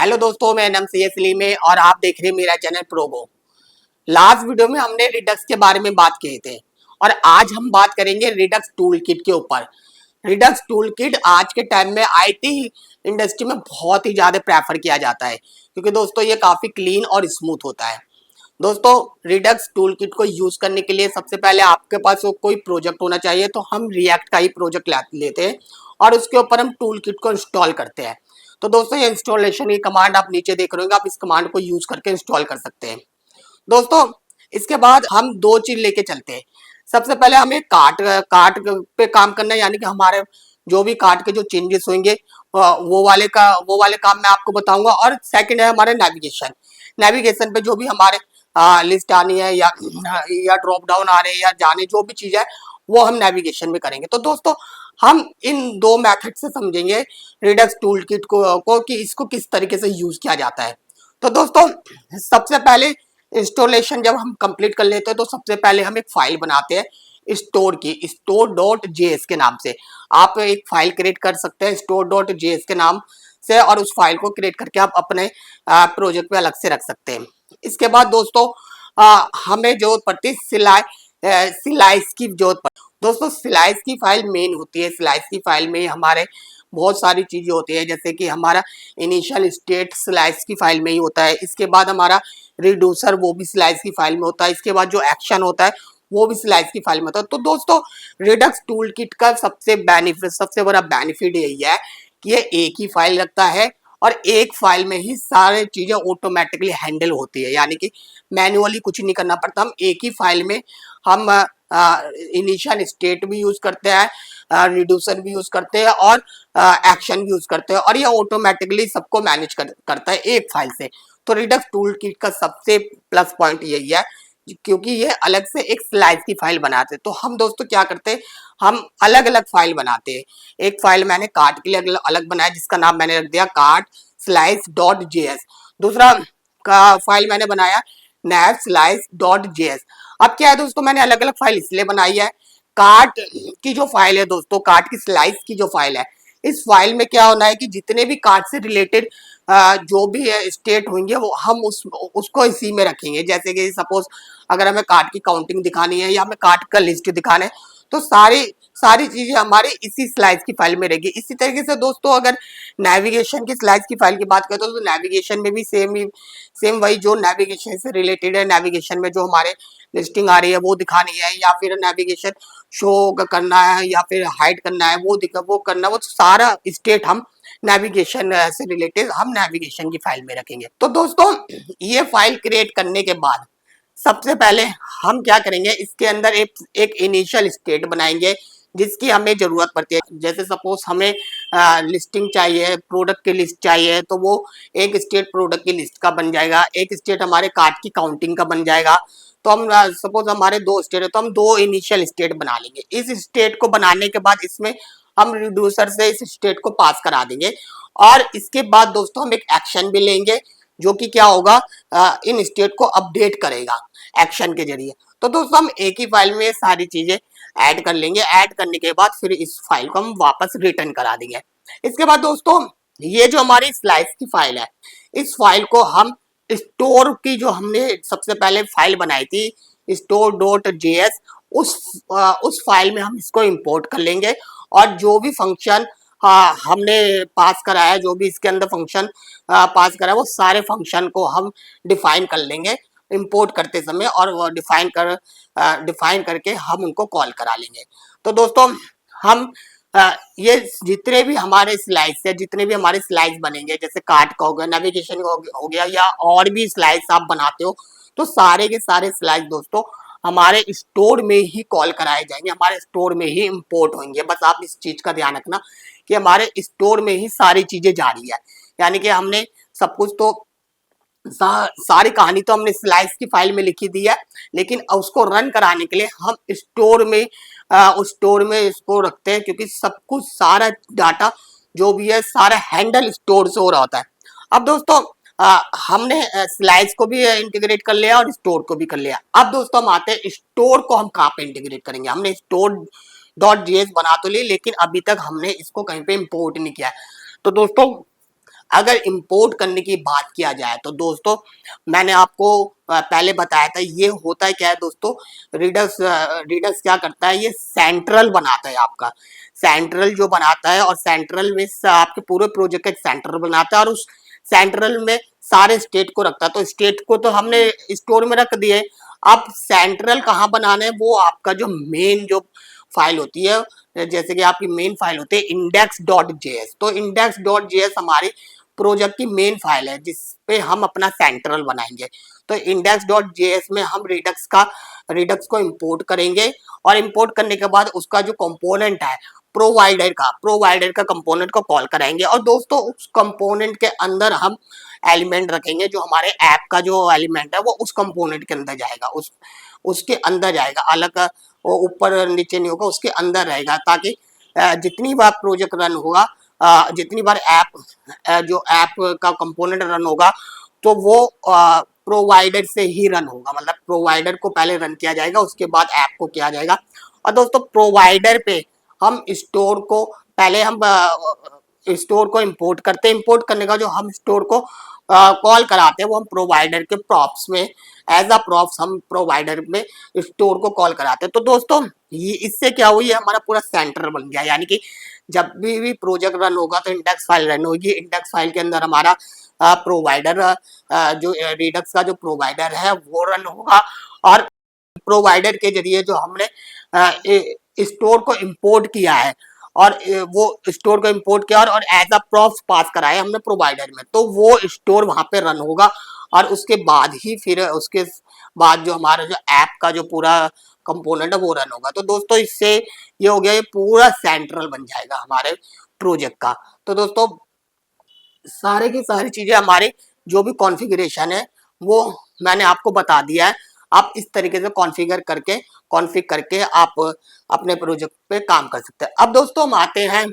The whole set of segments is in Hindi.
हेलो दोस्तों, मैं नाम सैयद सलीम है और आप देख रहे हैं मेरा चैनल प्रोगो। लास्ट वीडियो में हमने रिडक्स के बारे में बात किए थे और आज हम बात करेंगे रिडक्स टूल किट के ऊपर। रिडक्स टूल किट आज के टाइम में आईटी इंडस्ट्री में बहुत ही ज़्यादा प्रेफर किया जाता है क्योंकि दोस्तों ये काफ़ी क्लीन और स्मूथ होता है। दोस्तों, रिडक्स टूल किट को यूज़ करने के लिए सबसे पहले आपके पास कोई प्रोजेक्ट होना चाहिए, तो हम रिएक्ट का ही प्रोजेक्ट लेते हैं और उसके ऊपर हम टूल किट को इंस्टॉल करते हैं। तो दोस्तों, ये इंस्टॉलेशन की कमांड आप नीचे देख रहे होंगे, आप इस कमांड को यूज करके इंस्टॉल कर सकते हैं। दोस्तों, इसके बाद हम दो चीज लेके चलते हैं। सबसे पहले हमें कार्ट कार्ट पे काम करना है, यानी कि हमारे जो भी कार्ट के जो चेंजेस होंगे वो वाले काम मैं आपको बताऊंगा। और सेकंड है हमारे नेविगेशन। नेविगेशन पे जो भी हमारे लिस्ट आनी है या ड्रॉप डाउन आ रहे हैं या जाने जो भी चीज है वो हम नेविगेशन में करेंगे। तो दोस्तों, हम इन दो मेथड से समझेंगे रिडक्स टूल किट को कि इसको किस तरीके से यूज किया जाता है। तो दोस्तों, सबसे पहले इंस्टॉलेशन जब हम कंप्लीट कर लेते हैं तो सबसे पहले हम एक फाइल बनाते हैं स्टोर की, store.js के नाम से। आप एक फाइल क्रिएट कर सकते हैं store.js के नाम से और उस फाइल को क्रिएट करके आप अपने प्रोजेक्ट में अलग से रख सकते हैं। इसके बाद दोस्तों, हमें जरूरत पड़ती है सिलाइस की जरूरत पड़ती है। दोस्तों, स्लाइस की फाइल मेन होती है। स्लाइस की फाइल में हमारे बहुत सारी चीजें होती है, जैसे कि हमारा इनिशियल स्टेट स्लाइस की फाइल में ही होता है। इसके बाद हमारा रिड्यूसर वो भी स्लाइस की फाइल में होता है। इसके बाद जो एक्शन होता है वो भी स्लाइस की फाइल में होता है। तो दोस्तों, रिडक्स टूल किट का सबसे बड़ा बेनिफिट यही है कि ये एक ही फाइल रखता है और एक फाइल में ही सारी चीजें ऑटोमेटिकली हैंडल होती है, यानी कि मैन्युअली कुछ नहीं करना पड़ता। हम एक ही फाइल में हम इनिशियल स्टेट भी यूज करते हैं, रिड्यूसर भी यूज करते हैं और एक्शन भी यूज करते हैं और ये ऑटोमेटिकली सबको मैनेज करता है एक फाइल से। तो रिडक्स टूल किट का सबसे प्लस पॉइंट यही है क्योंकि ये अलग से एक स्लाइस की फाइल बनाते हैं। तो हम दोस्तों क्या करते हैं, हम अलग अलग फाइल बनाते हैं। एक फाइल मैंने कार्ट के लिए अलग बनाया जिसका नाम मैंने रख दिया कार्ट स्लाइस डॉट जेएस। दूसरा का फाइल मैंने बनाया नैव स्लाइस डॉट जेएस। अब क्या है दोस्तों, मैंने अलग अलग फाइल इसलिए बनाई है। कार्ट की जो फाइल है दोस्तों, कार्ट की स्लाइस की जो फाइल है, इस फाइल में क्या होना है कि जितने भी कार्ट से रिलेटेड जो भी स्टेट होंगे वो हम उसको इसी में रखेंगे। जैसे कि सपोज अगर हमें कार्ट की काउंटिंग दिखानी है या हमें कार्ट का लिस्ट दिखाना है तो सारी सारी चीजें हमारे इसी स्लाइस की फाइल में रहेगी। इसी तरीके से दोस्तों, अगर नेविगेशन की स्लाइस की फाइल की बात करें तो नेविगेशन में भी सेम वही जो नेविगेशन से रिलेटेड है। नेविगेशन में जो हमारे लिस्टिंग आ रही है वो दिखानी है, या फिर नेविगेशन शो करना है या फिर हाइड करना है, वो करना, वो सारा स्टेट हम नेविगेशन से रिलेटेड हम नेविगेशन की फाइल में रखेंगे। तो दोस्तों, ये फाइल क्रिएट करने के बाद सबसे पहले हम क्या करेंगे, इसके अंदर एक इनिशियल स्टेट बनाएंगे जिसकी हमें जरूरत पड़ती है। जैसे सपोज हमें लिस्टिंग चाहिए, प्रोडक्ट की लिस्ट चाहिए, तो वो एक स्टेट प्रोडक्ट की लिस्ट का बन जाएगा, एक स्टेट हमारे कार्ट की काउंटिंग का बन जाएगा। तो हम सपोज हमारे दो स्टेट है तो हम दो इनिशियल स्टेट बना लेंगे। इस स्टेट को बनाने के बाद इसमें हम रिड्यूसर से इस स्टेट को पास करा देंगे और इसके बाद दोस्तों हम एक एक्शन भी लेंगे जो कि क्या होगा, इन स्टेट को अपडेट करेगा एक्शन के जरिए। तो दोस्तों, हम एक ही फाइल में सारी चीजें ऐड कर लेंगे। ऐड करने के बाद फिर इस फाइल को हम वापस रिटर्न करा देंगे। इसके बाद दोस्तों, ये जो हमारी स्लाइस की फाइल है, इस फाइल को हम स्टोर की जो हमने सबसे पहले फाइल बनाई थी store.js, उस फाइल में हम इसको इंपोर्ट कर लेंगे और जो भी फंक्शन हमने पास करा है, जो भी इसके अंदर फंक्शन पास करा है, वो सारे फंक्शन को हम डिफाइन कर लेंगे इंपोर्ट करते समय और वो डिफाइन करके हम उनको कॉल करा लेंगे। तो दोस्तों, हम ये जितने भी हमारे स्लाइड्स है, जितने भी हमारे स्लाइड्स बनेंगे, जैसे कार्ट का हो गया, नेविगेशन हो गया या और भी स्लाइड्स आप बनाते हो, तो सारे के सारे स्लाइड्स दोस्तों हमारे स्टोर में ही कॉल कराए जाएंगे, हमारे स्टोर में ही इंपोर्ट होंगे। बस आप इस चीज का ध्यान रखना कि हमारे स्टोर में ही सारी चीजें जा रही है, यानी कि हमने सब कुछ तो सारी कहानी तो हमने स्लाइस की फाइल में लिखी दी है, लेकिन उसको रन कराने के लिए हम उस स्टोर में इसको रखते हैं क्योंकि सब कुछ सारा डाटा जो भी है सारा हैंडल स्टोर से हो रहा होता है। अब दोस्तों, हमने स्लाइस को भी इंटीग्रेट कर लिया और स्टोर को भी कर लिया। अब दोस्तों हम आते हैं स्टोर को हम कहाँ पे इंटीग्रेट करेंगे। हमने store.js बना तो ली, लेकिन अभी तक हमने इसको कहीं पे इंपोर्ट नहीं किया है। तो दोस्तों, अगर इंपोर्ट करने की बात किया जाए तो दोस्तों मैंने आपको पहले बताया था, ये होता है क्या है दोस्तों, रिडक्स क्या करता है, ये सेंट्रल बनाता है आपका, सेंट्रल जो बनाता है, और सेंट्रल में आपके पूरे प्रोजेक्ट का एक सेंट्रल बनाता है, और उस सेंट्रल में सारे स्टेट को रखता है। तो स्टेट को तो हमने स्टोर में रख दिए, अब सेंट्रल कहाँ बनाना है, वो आपका जो मेन जो फाइल होती है, जैसे कि आपकी मेन फाइल होती है index.js, तो index.js हमारी प्रोजेक्ट की मेन फाइल है जिसपे हम अपना सेंट्रल बनाएंगे। तो index.js में हम रिडक्स को इंपोर्ट करेंगे, और इंपोर्ट करने के बाद उसका जो कंपोनेंट है प्रोवाइडर का कंपोनेंट को कॉल कराएंगे, और दोस्तों उस कंपोनेंट के अंदर हम एलिमेंट रखेंगे, जो हमारे ऐप का जो एलिमेंट है वो उस कंपोनेंट के अंदर जाएगा, उसके अंदर जाएगा, अलग वो ऊपर नीचे नहीं होगा, उसके अंदर रहेगा, ताकि जितनी बार प्रोजेक्ट रन होगा, जितनी बार जो ऐप का कंपोनेंट रन होगा, तो वो प्रोवाइडर से ही रन होगा, मतलब प्रोवाइडर को पहले रन किया जाएगा, उसके बाद ऐप को किया जाएगा। और दोस्तों प्रोवाइडर पे हम स्टोर को पहले हम स्टोर को इंपोर्ट करते हैं, इंपोर्ट करने का जो हम स्टोर को कॉल कराते हैं वो हम प्रोवाइडर के प्रॉप्स में एज अ प्रॉप्स हम प्रोवाइडर में स्टोर को कॉल कराते हैं। तो दोस्तों ये इससे क्या हुई है, हमारा पूरा सेंटर बन गया, यानी कि जब भी प्रोजेक्ट रन होगा तो इंडेक्स फाइल रन होगी, इंडेक्स फाइल के अंदर हमारा प्रोवाइडर जो रिडक्स का जो प्रोवाइडर है वो रन होगा, और प्रोवाइडर के जरिए जो हमने स्टोर को इंपोर्ट किया है, और वो स्टोर को इंपोर्ट किया और एज अ प्रॉप्स पास कराया हमने प्रोवाइडर में, तो वो स्टोर वहां पे रन होगा, और उसके बाद ही फिर उसके बाद जो हमारा जो ऐप का जो पूरा कंपोनेंट है वो रन होगा। तो दोस्तों इससे ये हो गया, ये पूरा सेंट्रल बन जाएगा हमारे प्रोजेक्ट का। तो दोस्तों सारे की सारी चीजें हमारे जो भी कॉन्फ़िगरेशन है वो मैंने आपको बता दिया है, आप इस तरीके से कॉन्फ़िग करके आप अपने प्रोजेक्ट पे काम कर सकते हैं। अब दोस्तों हम आते हैं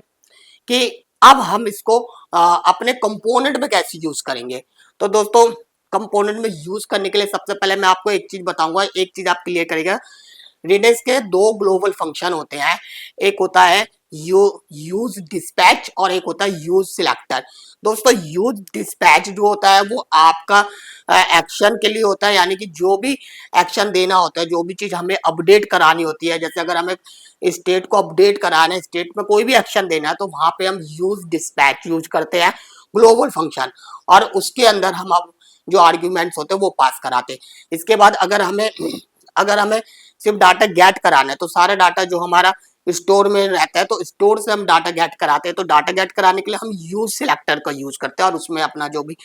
कि अब हम इसको अपने कंपोनेंट में कैसे यूज करेंगे। तो दोस्तों कंपोनेंट में यूज करने के लिए सबसे पहले मैं आपको एक चीज बताऊंगा, एक चीज आप क्लियर करेगा। रेडियस के दो ग्लोबल फंक्शन होते हैं, एक होता है यूज डिस्पैच और एक होता है यूज सिलेक्टर। दोस्तों यूज डिस्पैच जो होता है वो आपका एक्शन के लिए होता है, यानी कि जो भी एक्शन देना होता है, जो भी चीज हमें अपडेट करानी होती है, जैसे अगर हमें स्टेट को अपडेट कराना है, स्टेट में कोई भी एक्शन देना है, तो वहां पे हम यूज डिस्पैच यूज करते हैं ग्लोबल फंक्शन, और उसके अंदर हम अब जो आर्ग्यूमेंट्स होते हैं वो पास कराते हैं। इसके बाद अगर हमें सिर्फ डाटा गेट कराना है, तो सारा डाटा जो हमारा स्टोर में रहता है, तो स्टोर से हम डाटा गेट कराते हैं, तो डाटा गेट कराने के लिए हम यूज सिलेक्टर का यूज करते हैं, और उसमें अपना जो भी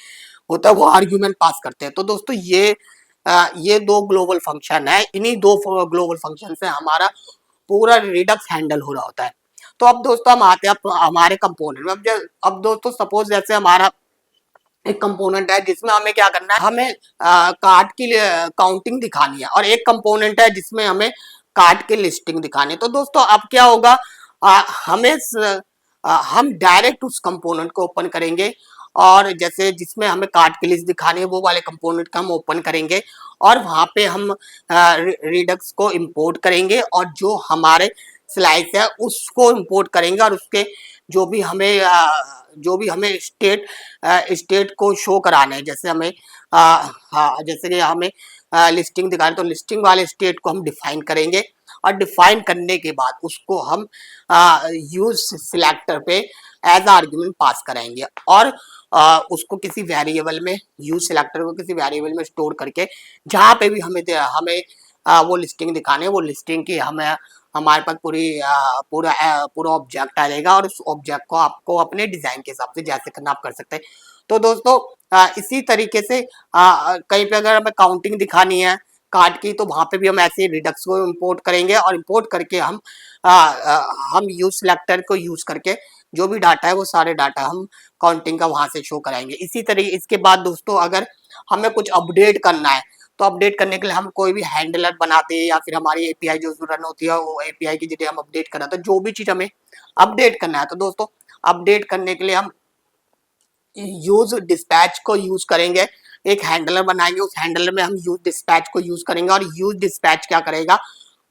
होता है वो आर्ग्यूमेंट पास करते हैं। तो दोस्तों ये दो ग्लोबल फंक्शन है, इन्हीं दो ग्लोबल फंक्शन से हमारा पूरा रिडक्स हैंडल हो रहा होता है। तो अब दोस्तों हम आते हैं हमारे कंपोनेंट में। अब दोस्तों सपोज जैसे हमारा एक कंपोनेंट है जिसमें हमें क्या करना है, हमें कार्ड की काउंटिंग दिखानी है, और एक कंपोनेंट है जिसमें हमें कार्ड की लिस्टिंग दिखानी है। तो दोस्तों अब क्या होगा, हम डायरेक्ट उस कंपोनेंट को ओपन करेंगे, और जैसे जिसमें हमें कार्ड की लिस्ट दिखानी है वो वाले कंपोनेंट का हम ओपन करेंगे, और वहां पे हम रिडक्स को इंपोर्ट करेंगे, और जो हमारे स्लाइस है उसको इंपोर्ट करेंगे, और उसके जो भी हमें स्टेट को शो कराना है, जैसे हमें जैसे कि हमें लिस्टिंग दिखानी, तो लिस्टिंग वाले स्टेट को हम डिफाइन करेंगे, और डिफाइन करने के बाद उसको हम यूज सिलेक्टर पे एज आर्ग्यूमेंट पास कराएंगे, और उसको किसी वेरिएबल में यूज सिलेक्टर को किसी वेरिएबल में स्टोर करके जहाँ पे भी हमें वो लिस्टिंग दिखानी है, वो लिस्टिंग की हमें हमारे पास पूरा ऑब्जेक्ट आ जाएगा, और उस ऑब्जेक्ट को आपको अपने डिजाइन के हिसाब से जैसे करना आप कर सकते हैं। तो दोस्तों इसी तरीके से कहीं पे अगर हमें काउंटिंग दिखानी है कार्ड की, तो वहां पे भी हम ऐसे रिडक्स को इंपोर्ट करेंगे, और इंपोर्ट करके हम यूज सिलेक्टर को यूज करके जो भी डाटा है वो सारे डाटा हम काउंटिंग का वहां से शो कराएंगे। इसी तरीके इसके बाद दोस्तों अगर हमें कुछ अपडेट करना है, तो अपडेट करने के लिए हम कोई भी हैंडलर बनाते हैं, या फिर हमारी एपीआई जो रन होती है वो एपीआई की जरिए हम अपडेट कराते हैं, जो भी चीज हमें अपडेट करना है। तो दोस्तों अपडेट करने के लिए हम यूज डिस्पैच को यूज करेंगे, एक हैंडलर बनाएंगे, उस हैंडलर में हम यूज डिस्पैच को यूज करेंगे, और यूज डिस्पैच क्या करेगा,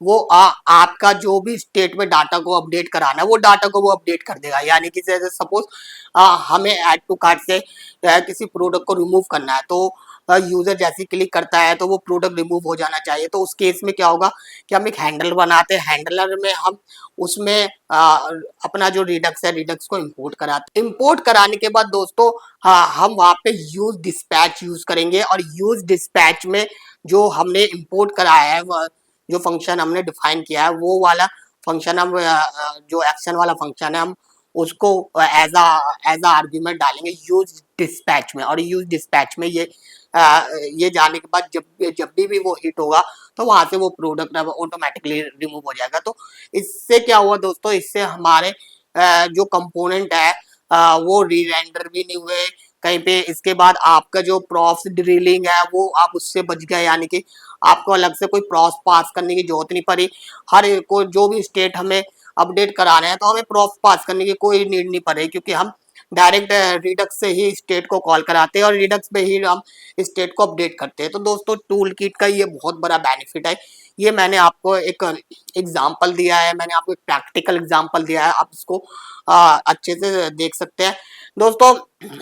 वो आपका जो भी स्टेट में डाटा को अपडेट कराना है वो डाटा को वो अपडेट कर देगा। यानी कि जैसे सपोज हमें ऐड टू कार्ट से किसी प्रोडक्ट को रिमूव करना है, तो यूजर जैसे क्लिक करता है तो वो प्रोडक्ट रिमूव हो जाना चाहिए। तो उस केस में क्या होगा कि हम एक हैंडल बनाते हैं, हैंडलर में हम उसमें अपना जो रिडक्स है रिडक्स को इंपोर्ट कराते हैं। इंपोर्ट कराने के बाद दोस्तों हम वहाँ पे यूज डिस्पैच यूज करेंगे, और यूज डिस्पैच में जो हमने इंपोर्ट कराया है, जो फंक्शन हमने डिफाइन किया है, वो वाला फंक्शन हम जो एक्शन वाला फंक्शन है हम उसको एज आर्ग्यूमेंट डालेंगे यूज डिस्पैच में। और यूज डिस्पैच में ये जाने के बाद जब भी वो हिट होगा तो वहां से वो प्रोडक्ट ऑटोमेटिकली रिमूव हो जाएगा। तो इससे क्या हुआ दोस्तों, इससे हमारे जो कंपोनेंट है वो री रेंडर भी नहीं हुए कहीं पे। इसके बाद आपका जो प्रॉप्स ड्रिलिंग है वो आप उससे बच गए, यानी कि आपको अलग से कोई प्रॉप्स पास करने की जरूरत नहीं पड़ी। हर एक को जो भी स्टेट हमें अपडेट कराना है तो हमें प्रॉप्स पास करने की कोई नीड नहीं पड़ेगी, क्योंकि हम डायरेक्ट रिडक्स से ही स्टेट को कॉल कराते हैं और रिडक्स पे ही हम स्टेट को अपडेट करते हैं। तो दोस्तों टूल किट का ये बहुत बड़ा बेनिफिट है। ये मैंने आपको एक एग्जाम्पल दिया है, मैंने आपको एक प्रैक्टिकल एग्जाम्पल दिया है, आप इसको अच्छे से देख सकते हैं। दोस्तों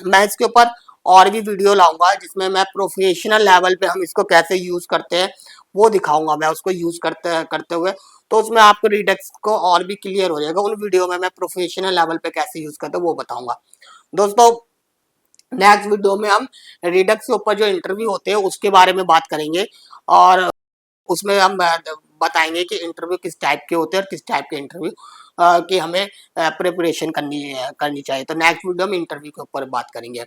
मैं इसके ऊपर और भी वीडियो लाऊंगा जिसमें मैं प्रोफेशनल लेवल पे हम इसको कैसे यूज करते हैं वो दिखाऊंगा, मैं उसको यूज करते करते हुए। तो उसमें आपको रिडक्स को और भी क्लियर हो जाएगा। उन वीडियो में मैं प्रोफेशनल लेवल पे कैसे यूज करते हैं वो बताऊंगा। दोस्तों नेक्स्ट वीडियो में हम रिडक्स के ऊपर जो इंटरव्यू होते हैं उसके बारे में बात करेंगे, और उसमें हम बताएंगे कि इंटरव्यू किस टाइप के होते हैं और किस टाइप के इंटरव्यू की हमें प्रिपरेशन करनी चाहिए। तो नेक्स्ट वीडियो में इंटरव्यू के ऊपर बात करेंगे।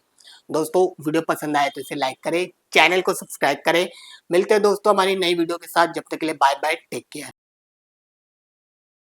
दोस्तों वीडियो पसंद आए तो इसे लाइक करें, चैनल को सब्सक्राइब करें। मिलते हैं दोस्तों हमारी नई वीडियो के साथ, जब तक के लिए बाय बाय, टेक केयर।